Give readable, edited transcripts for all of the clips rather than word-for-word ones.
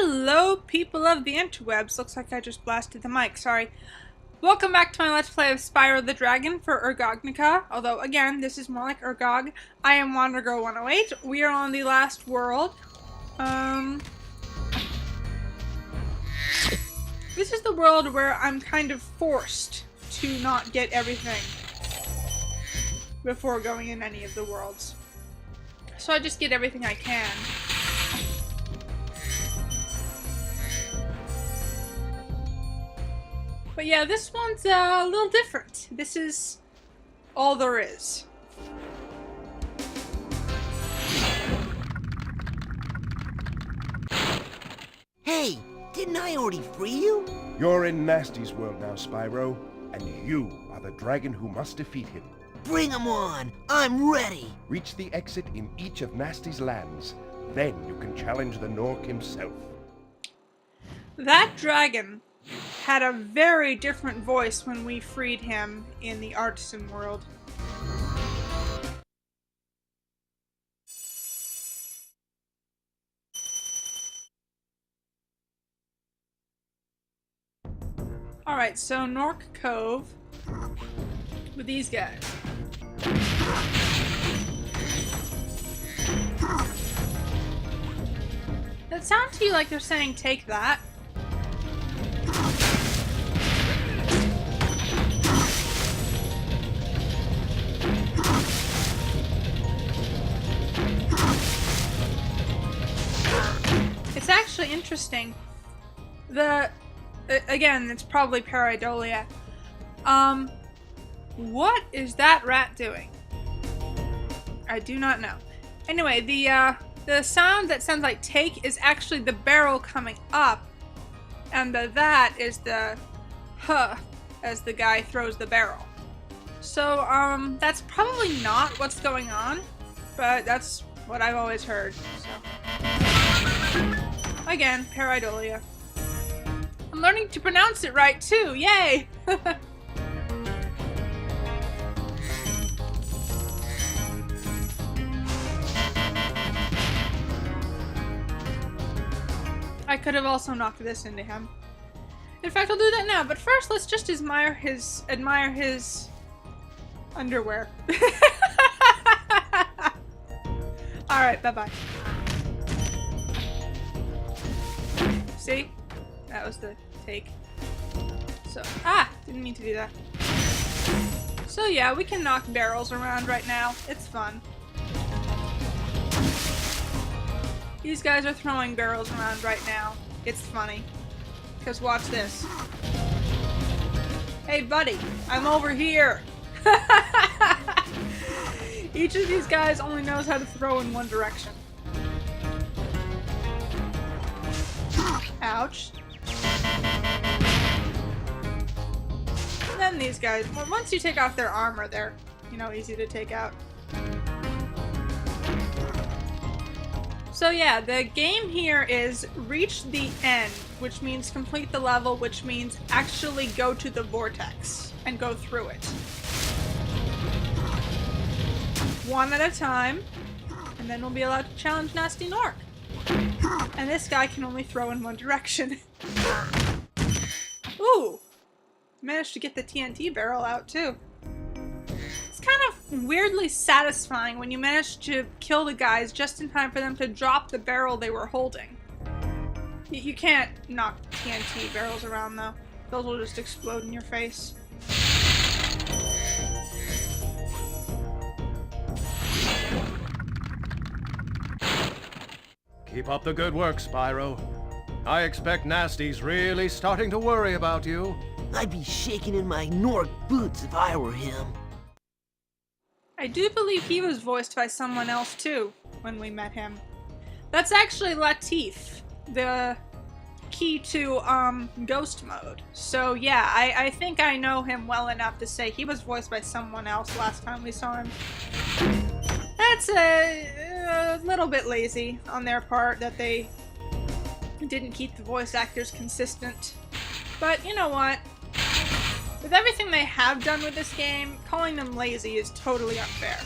Hello, people of the interwebs. Looks like I just blasted the mic, sorry. Welcome back to my Let's Play of Spyro the Dragon for RGOGNOCA. Although, again, this is more like RGOG. I am WanderGirl108. We are on the last world. This is the world where I'm kind of forced to not get everything before going in any of the worlds. So I just get everything I can. But yeah, this one's a little different. This is all there is. Hey, didn't I already free you? You're in Gnasty's world now, Spyro, and you are the dragon who must defeat him. Bring him on! I'm ready! Reach the exit in each of Gnasty's lands. Then you can challenge the Gnorc himself. That dragon had a very different voice when we freed him in the artisan world. Alright, so Gnorc Cove with these guys. That sounds to you like they're saying, take that. It's actually interesting. Again, it's probably pareidolia. What is that rat doing? I do not know. Anyway, the sound that sounds like take is actually the barrel coming up, and the that is the huh as the guy throws the barrel. So, that's probably not what's going on, but that's what I've always heard, so. Again, pareidolia. I'm learning to pronounce it right too, yay! I could have also knocked this into him. In fact, I'll do that now, but first let's just admire his underwear. Alright, bye-bye. See? That was the take. So, didn't mean to do that. So yeah, we can knock barrels around right now. It's fun. These guys are throwing barrels around right now. It's funny. Because watch this. Hey buddy, I'm over here! Each of these guys only knows how to throw in one direction. Ouch. And then these guys, well, once you take off their armor, they're, easy to take out. So yeah, the game here is reach the end, which means complete the level, which means actually go to the vortex and go through it. One at a time, and then we'll be allowed to challenge Gnasty Gnorc. And this guy can only throw in one direction. Ooh! Managed to get the TNT barrel out too. It's kind of weirdly satisfying when you manage to kill the guys just in time for them to drop the barrel they were holding. You can't knock TNT barrels around though. Those will just explode in your face. Keep up the good work, Spyro. I expect Gnasty's really starting to worry about you. I'd be shaking in my Gnorc boots if I were him. I do believe he was voiced by someone else too, when we met him. That's actually Latif, the key to, ghost mode. So yeah, I think I know him well enough to say he was voiced by someone else last time we saw him. That's a little bit lazy on their part that they didn't keep the voice actors consistent. But you know what? With everything they have done with this game, calling them lazy is totally unfair.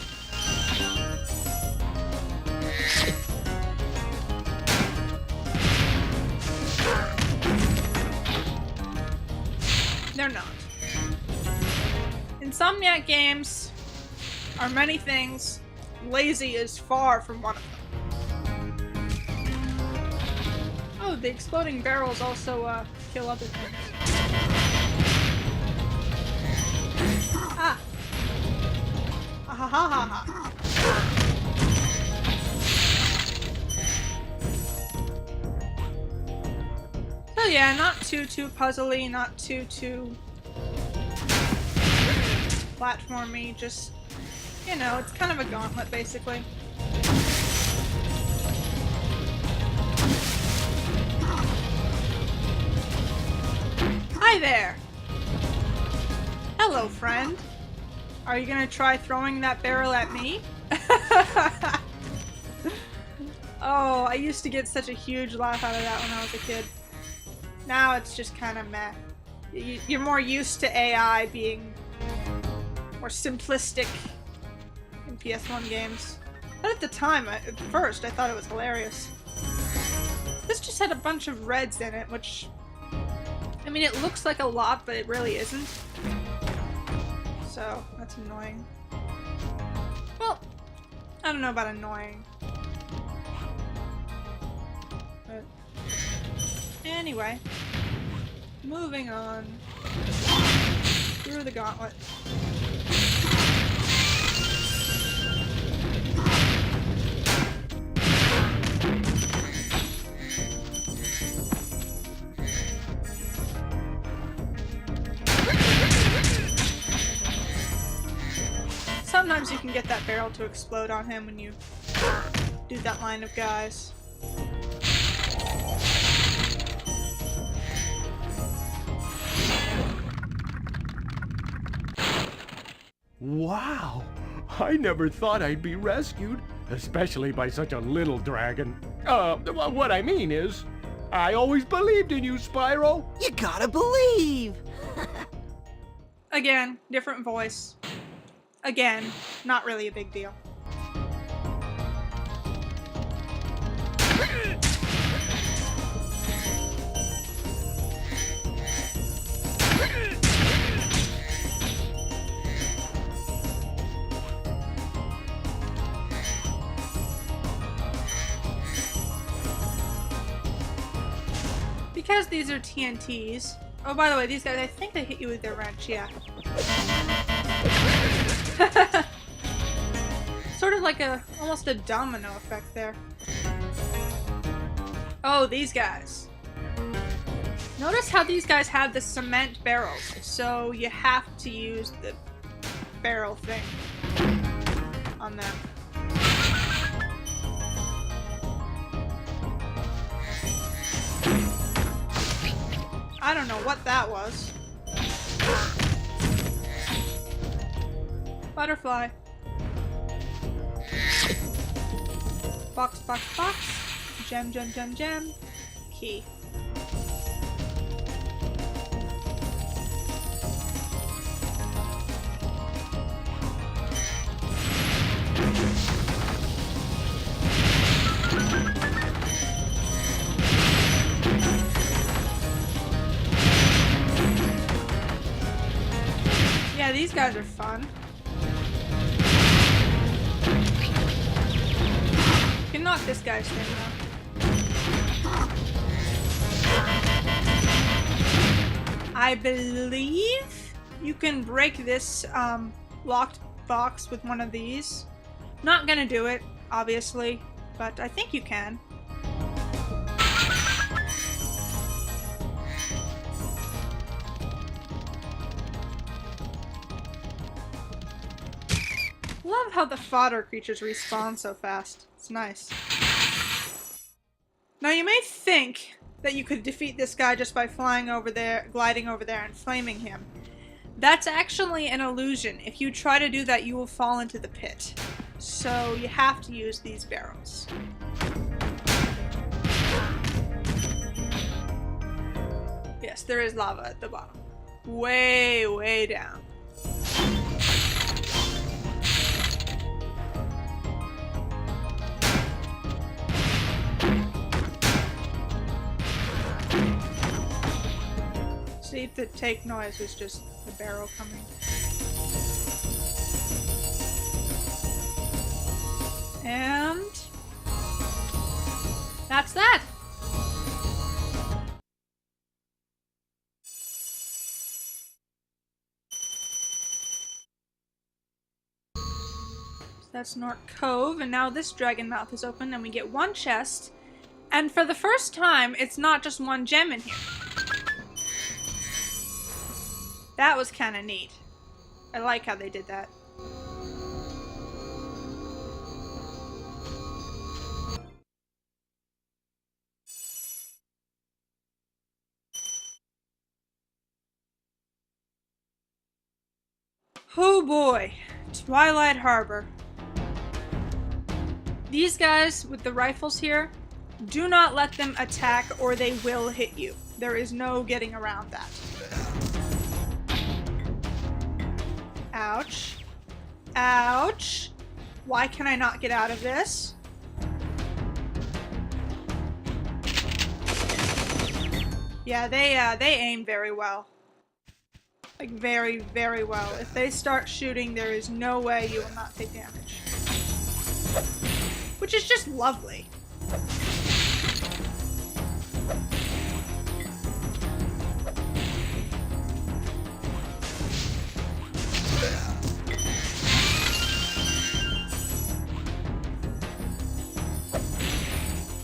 Insomniac games are many things. Lazy is far from one of them. Oh, the exploding barrels also kill other things. Ah! Ah ha ha ha ha. So yeah, not too puzzly, not too platformy, just, you know, it's kind of a gauntlet basically. Hi there! Hello, friend. Are you gonna try throwing that barrel at me? Oh, I used to get such a huge laugh out of that when I was a kid. Now it's just kind of meh. You're more used to AI being more simplistic in PS1 games. But at the time, at first, I thought it was hilarious. This just had a bunch of reds in it, which... I mean, it looks like a lot, but it really isn't. So, that's annoying. Well, I don't know about annoying. But anyway, moving on through the gauntlet. Sometimes you can get that barrel to explode on him when you do that line of guys. Wow! I never thought I'd be rescued, especially by such a little dragon. What I mean is, I always believed in you, Spyro! You gotta believe! Again, different voice. Again, not really a big deal. Because these are TNTs. Oh, by the way, these guys, I think they hit you with their wrench, yeah. Sort of like almost a domino effect there. Oh, these guys. Notice how these guys have the cement barrels, so you have to use the barrel thing on them. I don't know what that was. Butterfly. Box, box, box. Gem, gem, gem, gem. Key. Yeah, these guys are fun. You can knock this guy's thing though. I believe you can break this locked box with one of these. Not gonna do it, obviously, but I think you can. Love how the fodder creatures respawn so fast. It's nice. Now you may think that you could defeat this guy just by flying over there, gliding over there, and flaming him. That's actually an illusion. If you try to do that, you will fall into the pit. So you have to use these barrels. Yes, there is lava at the bottom. Way, way down. See, the take noise was just the barrel coming. And that's that. That's Gnorc Cove, and now this dragon mouth is open, and we get one chest. And for the first time, it's not just one gem in here. That was kind of neat. I like how they did that. Oh boy, Twilight Harbor. These guys with the rifles here, do not let them attack or they will hit you. There is no getting around that. Ouch. Ouch. Why can I not get out of this? Yeah, they aim very well. Like, very, very well. If they start shooting, there is no way you will not take damage. Which is just lovely.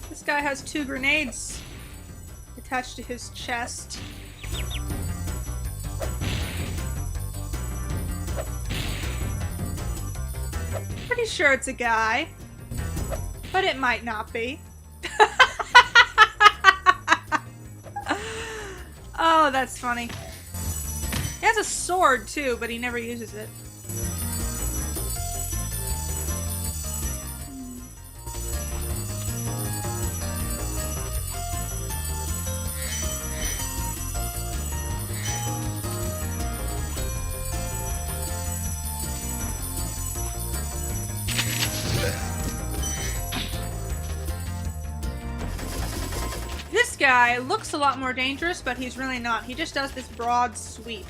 This guy has 2 grenades attached to his chest. Pretty sure it's a guy, but it might not be. Oh, that's funny. He has a sword too, but he never uses it. This guy looks a lot more dangerous, but he's really not. He just does this broad sweep.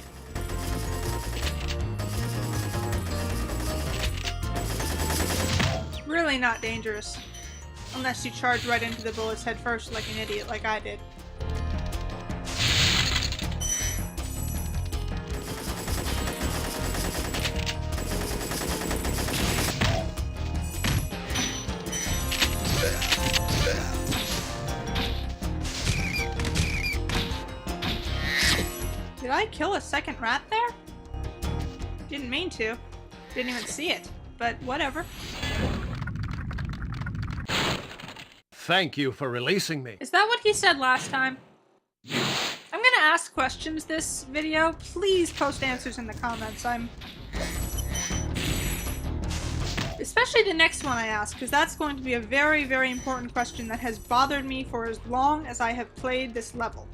Really not dangerous. Unless you charge right into the bullets head first like an idiot like I did. Did I kill a second rat there? Didn't mean to. Didn't even see it. But whatever. Thank you for releasing me. Is that what he said last time? I'm gonna ask questions this video. Please post answers in the comments. Especially the next one I ask, because that's going to be a very, very important question that has bothered me for as long as I have played this level.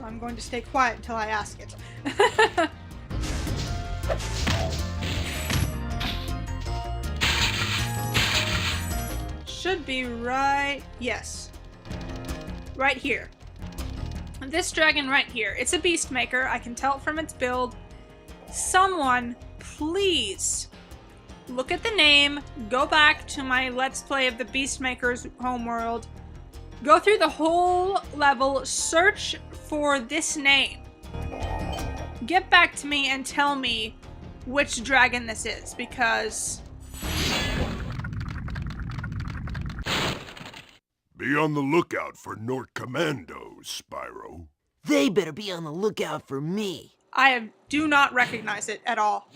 I'm going to stay quiet until I ask it. Should be right... yes. Right here. This dragon right here. It's a Beastmaker. I can tell from its build. Someone, please, look at the name. Go back to my Let's Play of the Beastmaker's homeworld. Go through the whole level. Search for this name. Get back to me and tell me which dragon this is, because... Be on the lookout for Gnorc commandos, Spyro. They better be on the lookout for me. I do not recognize it at all.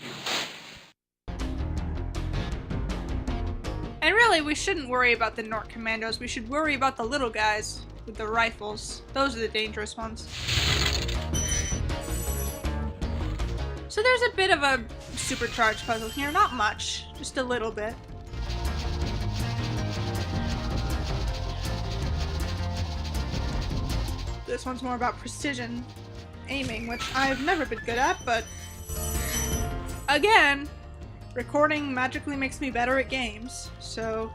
And really, we shouldn't worry about the Gnorc commandos. We should worry about the little guys with the rifles. Those are the dangerous ones. So there's a bit of a supercharged puzzle here. Not much, just a little bit. This one's more about precision aiming, which I've never been good at, but again, recording magically makes me better at games, so...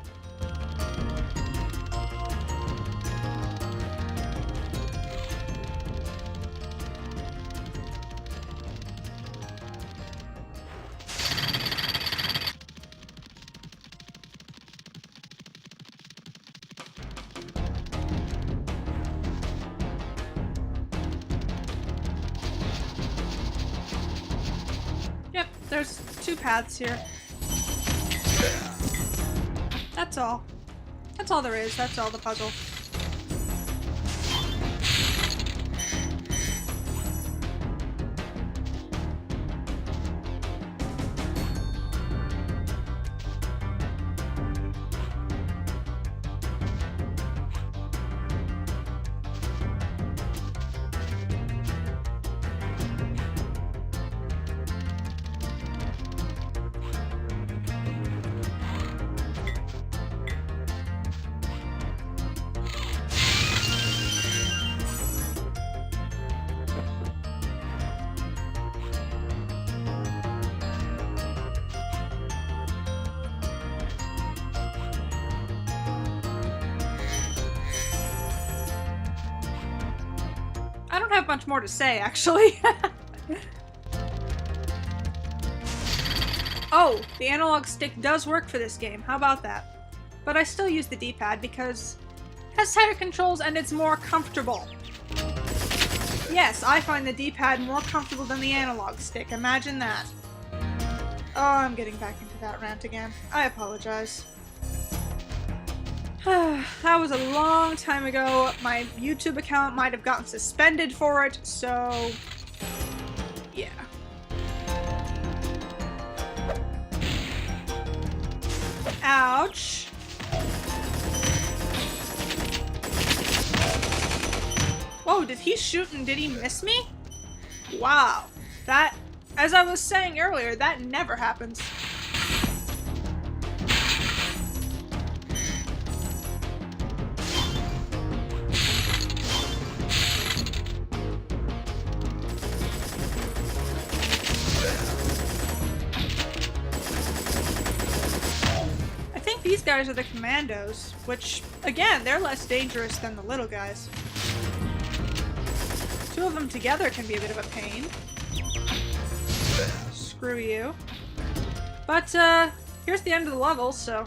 Yep, there's 2 paths here. That's all. That's all there is. That's all the puzzle. I don't have much more to say, actually. Oh, the analog stick does work for this game. How about that? But I still use the D-pad because it has tighter controls and it's more comfortable. Yes, I find the D-pad more comfortable than the analog stick. Imagine that. Oh, I'm getting back into that rant again. I apologize. That was a long time ago. My YouTube account might have gotten suspended for it, so yeah. Ouch. Whoa, did he shoot and did he miss me? Wow. That, as I was saying earlier, that never happens. These guys are the commandos, which, again, they're less dangerous than the little guys. 2 of them together can be a bit of a pain. Screw you. But, here's the end of the level, so...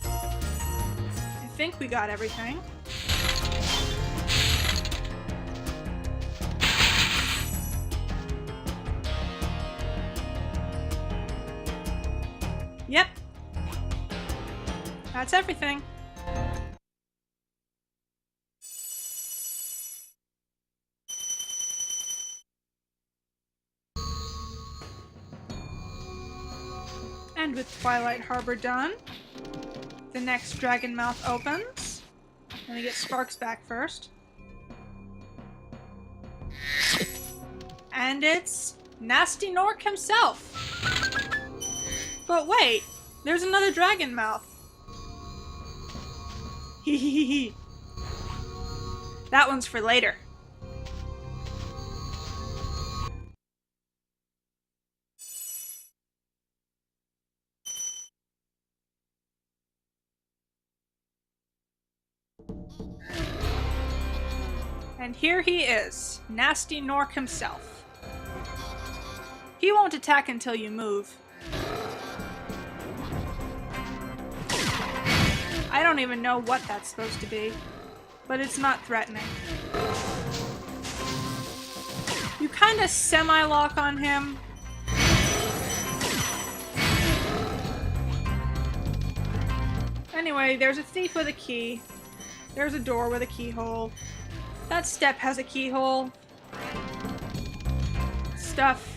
I think we got everything. Yep. That's everything. And with Twilight Harbor done, the next dragon mouth opens. Let me get Sparks back first. And it's Gnasty Gnorc himself. But wait, there's another dragon mouth. Hehehe. That one's for later. And here he is, Gnasty Gnorc himself. He won't attack until you move. I don't even know what that's supposed to be, but it's not threatening. You kind of semi-lock on him. Anyway, there's a thief with a key. There's a door with a keyhole. That step has a keyhole. Stuff.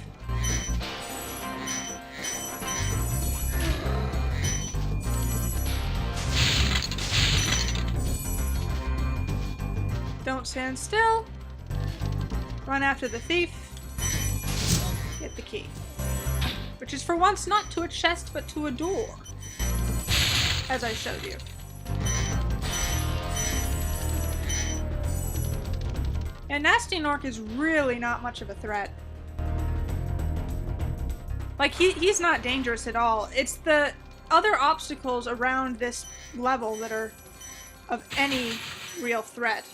Don't stand still. Run after the thief. Get the key. Which is for once not to a chest, but to a door. As I showed you. And Gnasty Gnorc is really not much of a threat. Like, he's not dangerous at all. It's the other obstacles around this level that are of any real threat.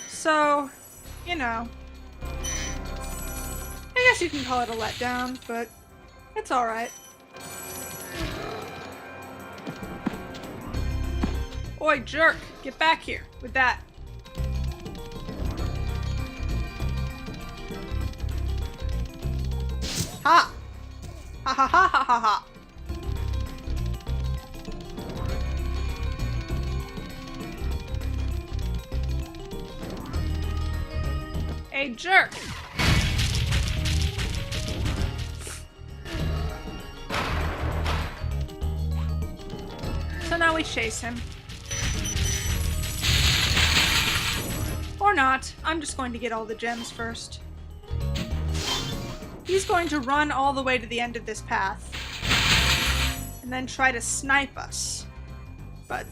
So, you know, I guess you can call it a letdown, but it's alright. Oi, jerk! Get back here with that. Ha! Ha ha ha ha ha ha! Hey, jerk! So now we chase him. Or not. I'm just going to get all the gems first. He's going to run all the way to the end of this path. And then try to snipe us. But,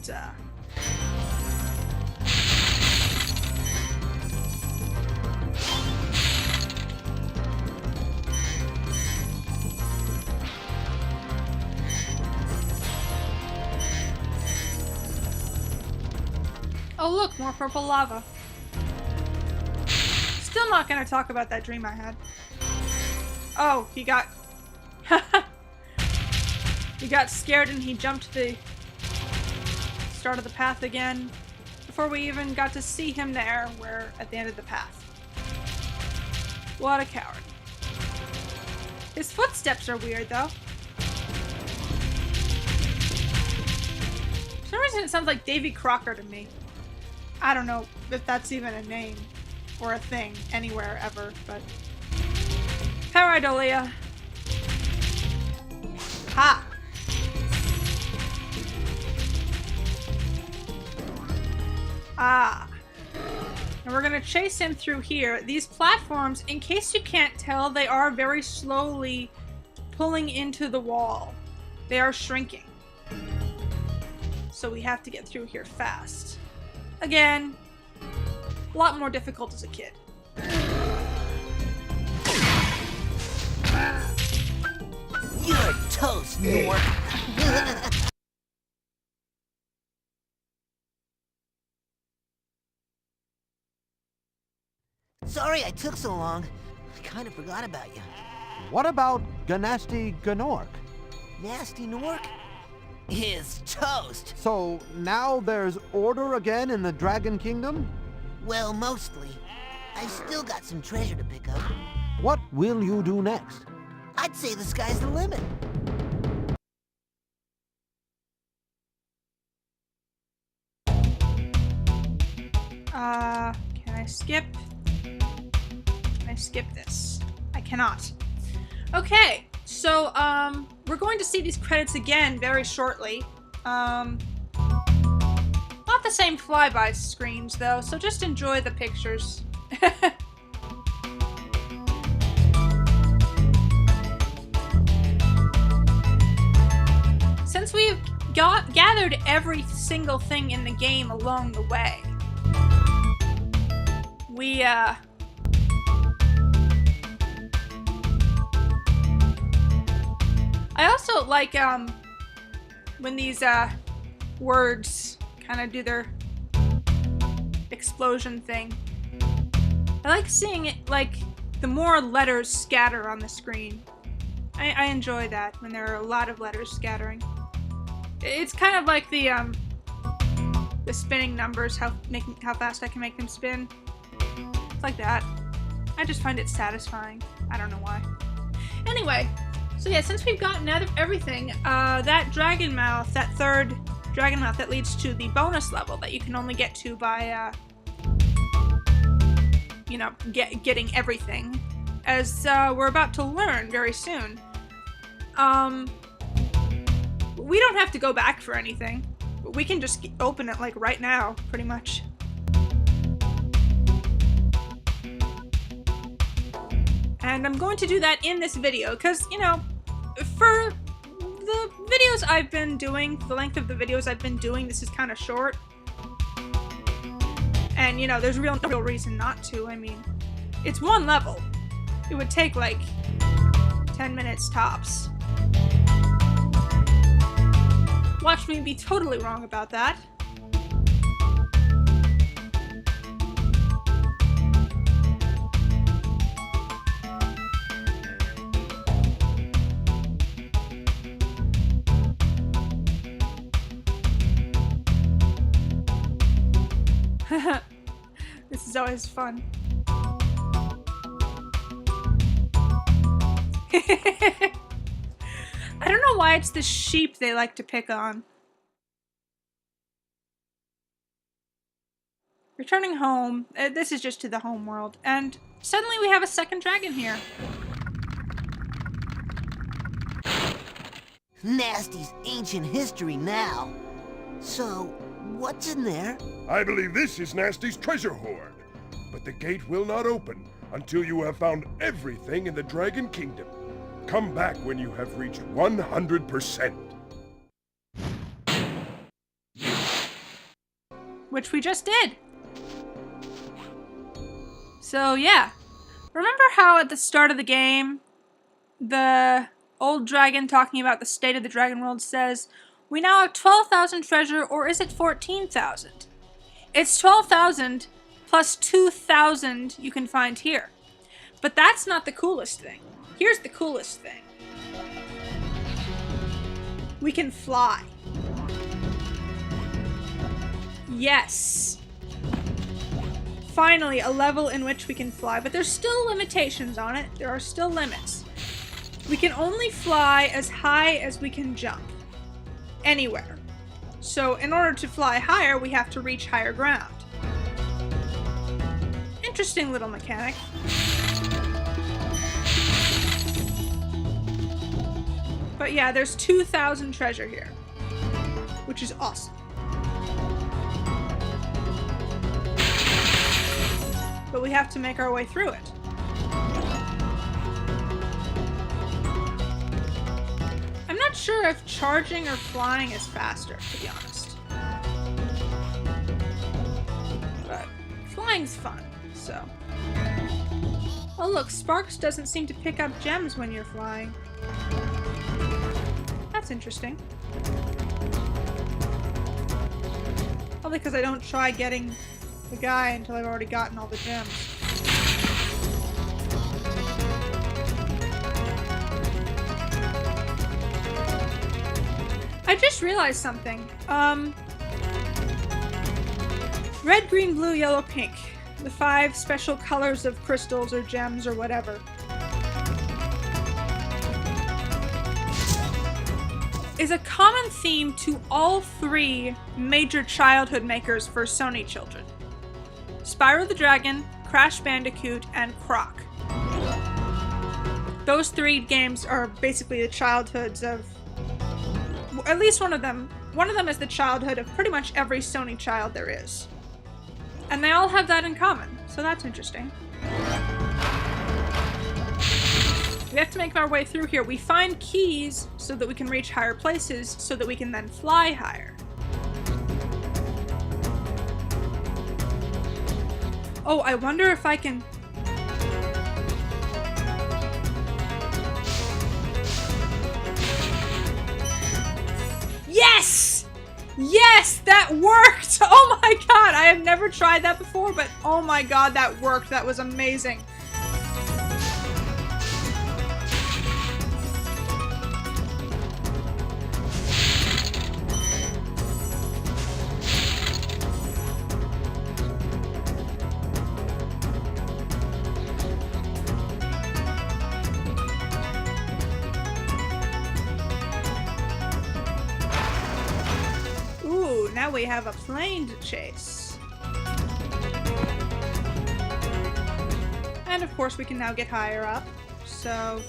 oh look, more purple lava. Still not gonna talk about that dream I had. Oh, he got... he got scared and he jumped the start of the path again before we even got to see him there, where at the end of the path. What a coward. His footsteps are weird, though. For some reason it sounds like Davy Crocker to me. I don't know if that's even a name or a thing anywhere ever, but... Pareidolia. Ha! Ah. And we're gonna chase him through here. These platforms, in case you can't tell, they are very slowly pulling into the wall. They are shrinking. So we have to get through here fast. Again, a lot more difficult as a kid. You're toast, Gnorc. Sorry I took so long. I kind of forgot about you. What about Gnasty Gnorc? Gnasty Gnorc is toast. So now there's order again in the Dragon Kingdom? Well, mostly. I still got some treasure to pick up. What will you do next? I'd say the sky's the limit. Can I skip? Can I skip this? I cannot. Okay, so, we're going to see these credits again very shortly. Not the same flyby screens, though, so just enjoy the pictures. Since we've gathered every single thing in the game along the way, we, I also like, when these, words kind of do their explosion thing. I like seeing it, like, the more letters scatter on the screen. I enjoy that, when there are a lot of letters scattering. It's kind of like the spinning numbers, how fast I can make them spin. It's like that. I just find it satisfying. I don't know why. Anyway, so yeah, since we've gotten out of everything, that dragon mouth, that third dragon mouth that leads to the bonus level that you can only get to by, you know, getting everything, as we're about to learn very soon. We don't have to go back for anything. We can just open it, like, right now, pretty much. And I'm going to do that in this video, because, you know, for the videos I've been doing, the length of the videos I've been doing, this is kind of short. And, you know, there's no real reason not to. I mean, it's one level. It would take, like, 10 minutes tops. Watch me be totally wrong about that. This is always fun. I don't know why it's the sheep they like to pick on. Returning home. This is just to the home world. And suddenly we have a second dragon here. Gnasty's ancient history now. So, what's in there? I believe this is Gnasty's treasure hoard. But the gate will not open until you have found everything in the Dragon Kingdom. Come back when you have reached 100%. Which we just did. So yeah. Remember how at the start of the game, the old dragon talking about the state of the dragon world says, we now have 12,000 treasure, or is it 14,000? It's 12,000 plus 2,000 you can find here. But that's not the coolest thing. Here's the coolest thing. We can fly. Yes. Finally, a level in which we can fly, but there's still limitations on it. There are still limits. We can only fly as high as we can jump. Anywhere. So in order to fly higher, we have to reach higher ground. Interesting little mechanic. But yeah, there's 2,000 treasure here, which is awesome. But we have to make our way through it. I'm not sure if charging or flying is faster, to be honest. But flying's fun, so. Oh look, Sparks doesn't seem to pick up gems when you're flying. That's interesting. Probably because I don't try getting the guy until I've already gotten all the gems. I just realized something. Red, green, blue, yellow, pink. The 5 special colors of crystals or gems or whatever. Is a common theme to all 3 major childhood makers for Sony children. Spyro the Dragon, Crash Bandicoot, and Croc. Those 3 games are basically the childhoods of, at least one of them. One of them is the childhood of pretty much every Sony child there is. And they all have that in common, so that's interesting. We have to make our way through here. We find keys so that we can reach higher places, so that we can then fly higher. Oh, I wonder if I can... Yes! Yes, that worked! Oh my god, I have never tried that before, but oh my god, that worked. That was amazing. Now we have a plane to chase. And of course we can now get higher up, so...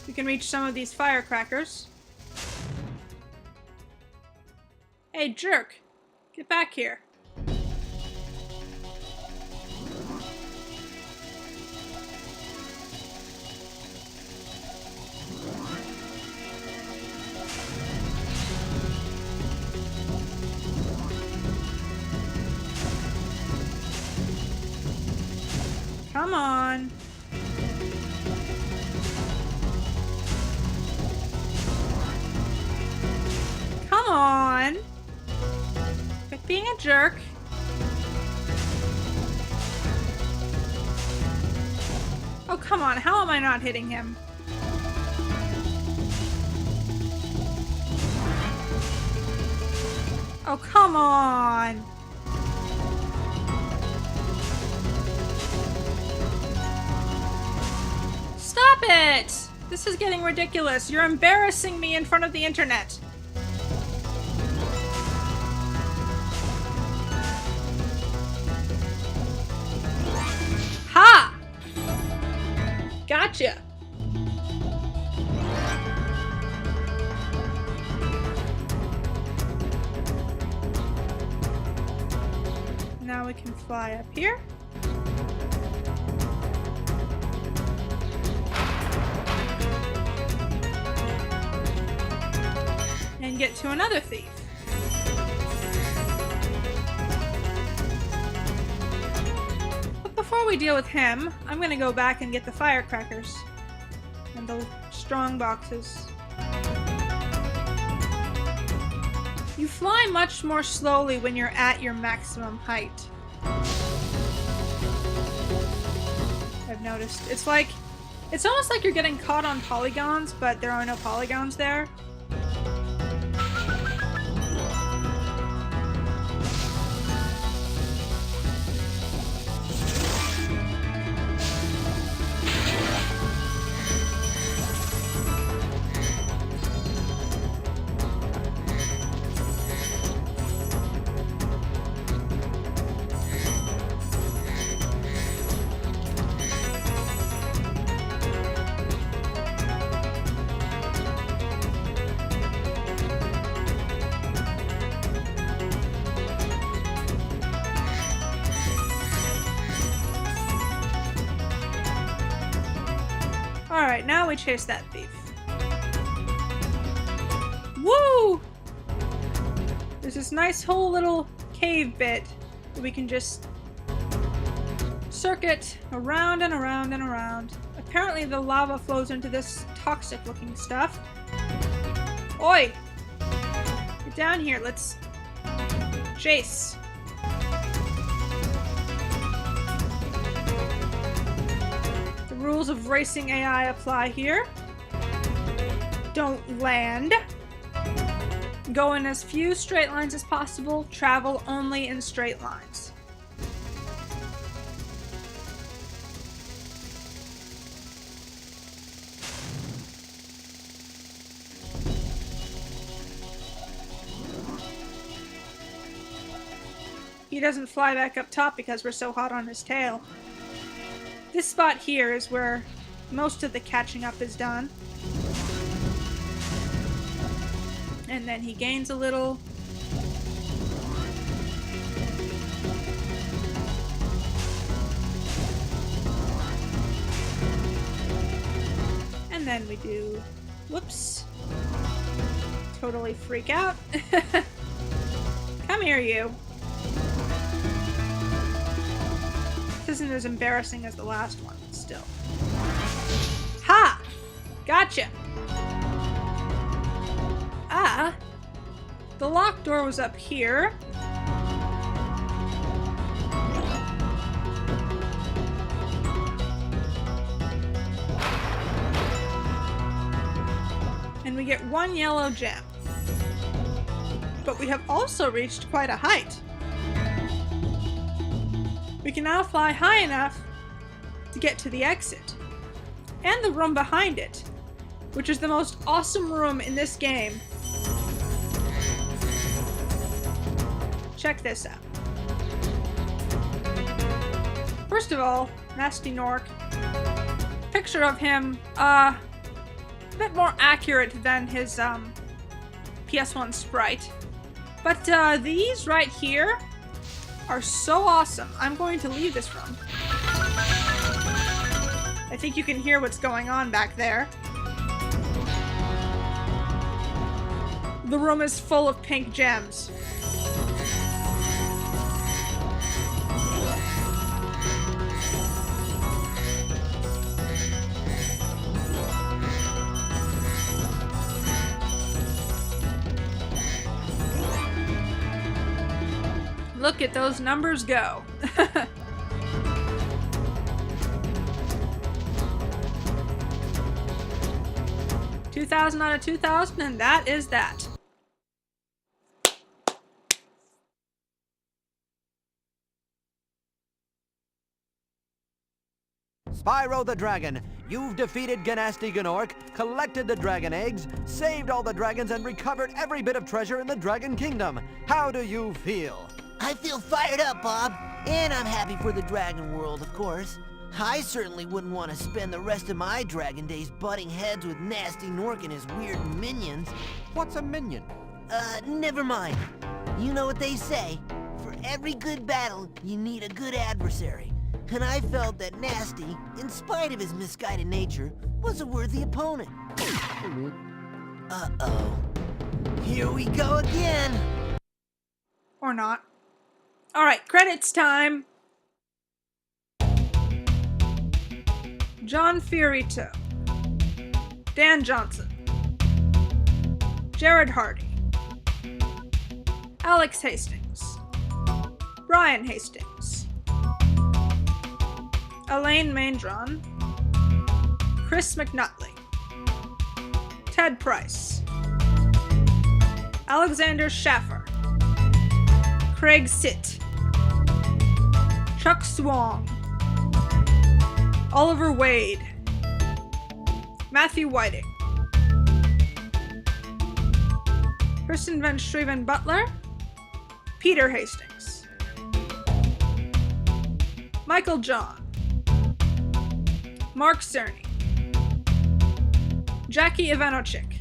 we can reach some of these firecrackers. Hey, jerk! Get back here. Come on. Come on. Quit being a jerk. Oh, come on. How am I not hitting him? Oh, come on. Stop it! This is getting ridiculous. You're embarrassing me in front of the internet. Ha! Gotcha. Now we can fly up here. And get to another thief. But before we deal with him, I'm gonna go back and get the firecrackers and the strong boxes. You fly much more slowly when you're at your maximum height. I've noticed. It's almost like you're getting caught on polygons, but there are no polygons there. Alright, now we chase that thief. Woo! There's this nice whole little cave bit that we can just circuit around and around and around. Apparently the lava flows into this toxic looking stuff. Oi! Get down here, let's chase. Rules of racing AI apply here. Don't land. Go in as few straight lines as possible. Travel only in straight lines. He doesn't fly back up top because we're so hot on his tail. This spot here is where most of the catching up is done. And then he gains a little. And then we do, whoops. Totally freak out. Come here, you. This isn't as embarrassing as the last one, but still. Ha! Gotcha! Ah! The locked door was up here. And we get one yellow gem. But we have also reached quite a height. We can now fly high enough to get to the exit. And the room behind it, which is the most awesome room in this game. Check this out. First of all, Gnasty Gnorc. Picture of him, a bit more accurate than his PS1 sprite. But these right here are so awesome. I'm going to leave this room. I think you can hear what's going on back there. The room is full of pink gems. Look at those numbers go. 2,000 out of 2,000, and that is that. Spyro the Dragon, you've defeated Gnasty Gnorc, collected the dragon eggs, saved all the dragons, and recovered every bit of treasure in the Dragon Kingdom. How do you feel? I feel fired up, Bob. And I'm happy for the dragon world, of course. I certainly wouldn't want to spend the rest of my dragon days butting heads with Gnasty Gnorc and his weird minions. What's a minion? Never mind. You know what they say. For every good battle, you need a good adversary. And I felt that Gnasty, in spite of his misguided nature, was a worthy opponent. Uh-oh. Here we go again. Or not. Alright, credits time. John Fiorito. Dan Johnson. Jared Hardy. Alex Hastings. Brian Hastings. Elaine Maindron. Chris McNutley. Ted Price. Alexander Schaffer. Craig Sitt. Chuck Swong. Oliver Wade. Matthew Whiting. Kristen Van Schreven Butler. Peter Hastings. Michael John. Mark Cerny. Jackie Ivanochik.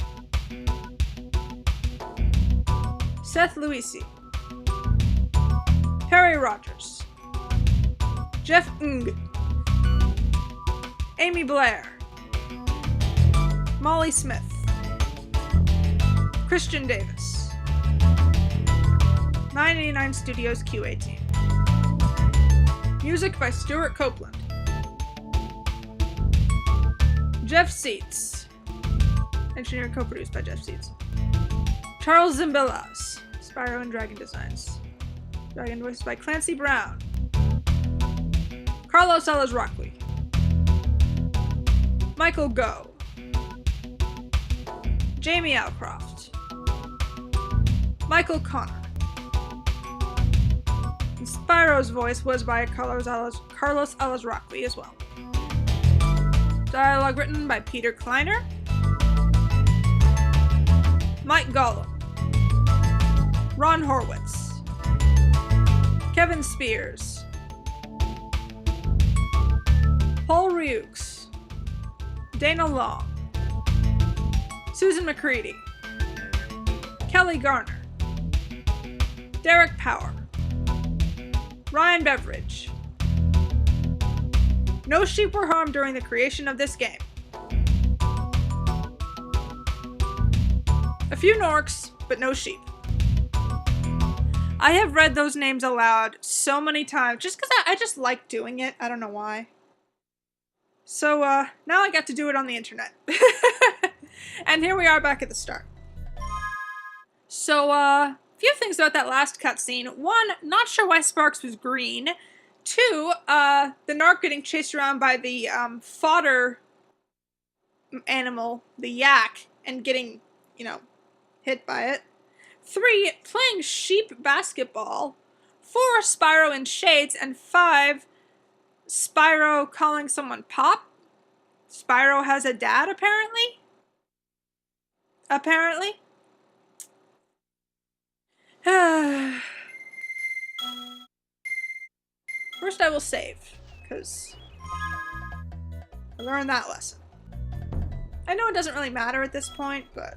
Seth Luisi. Perry Rogers. Jeff Ng. Amy Blair. Molly Smith. Christian Davis. 989 Studios QA team. Music by Stuart Copeland. Jeff Seats. Engineered co-produced by Jeff Seats. Charles Zimbillas. Spyro and Dragon Designs. Dragon voiced by Clancy Brown. Carlos Alazraqui. Michael Go. Jamie Alcroft. Michael Connor. And Spyro's voice was by Carlos Alazraqui as well. Dialogue written by Peter Kleiner. Mike Gollum. Ron Horwitz. Kevin Spears. Paul Ryukes. Dana Long. Susan McCready. Kelly Garner. Derek Power. Ryan Beveridge. No sheep were harmed during the creation of this game. A few Gnorcs, but no sheep. I have read those names aloud so many times, just because I just like doing it. I don't know why. So, now I got to do it on the internet. And here we are back at the start. So, a few things about that last cutscene. One, not sure why Sparks was green. Two, the Gnorc getting chased around by the, fodder animal, the yak, and getting, hit by it. 3, playing sheep basketball. 4, Spyro in shades. And 5, Spyro calling someone Pop. Spyro has a dad, apparently? Apparently? First I will save, because I learned that lesson. I know it doesn't really matter at this point, but...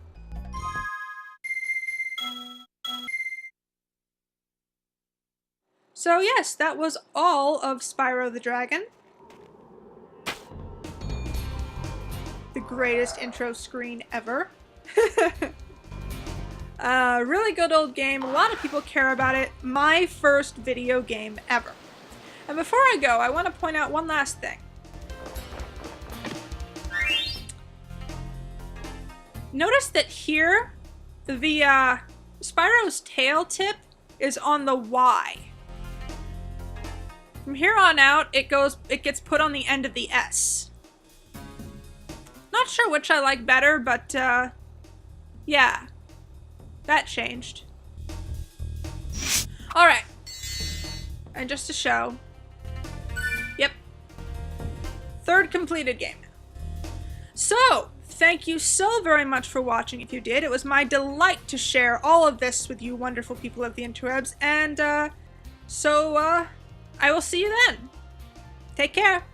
So yes, that was all of Spyro the Dragon. The greatest intro screen ever. Really good old game. A lot of people care about it. My first video game ever. And before I go, I want to point out one last thing. Notice that here, the Spyro's tail tip is on the Y. From here on out, it gets put on the end of the S. Not sure which I like better, but, yeah. That changed. Alright. And just to show. Yep. Third completed game. So, thank you so very much for watching if you did. It was my delight to share all of this with you wonderful people of the interwebs. And, I will see you then. Take care.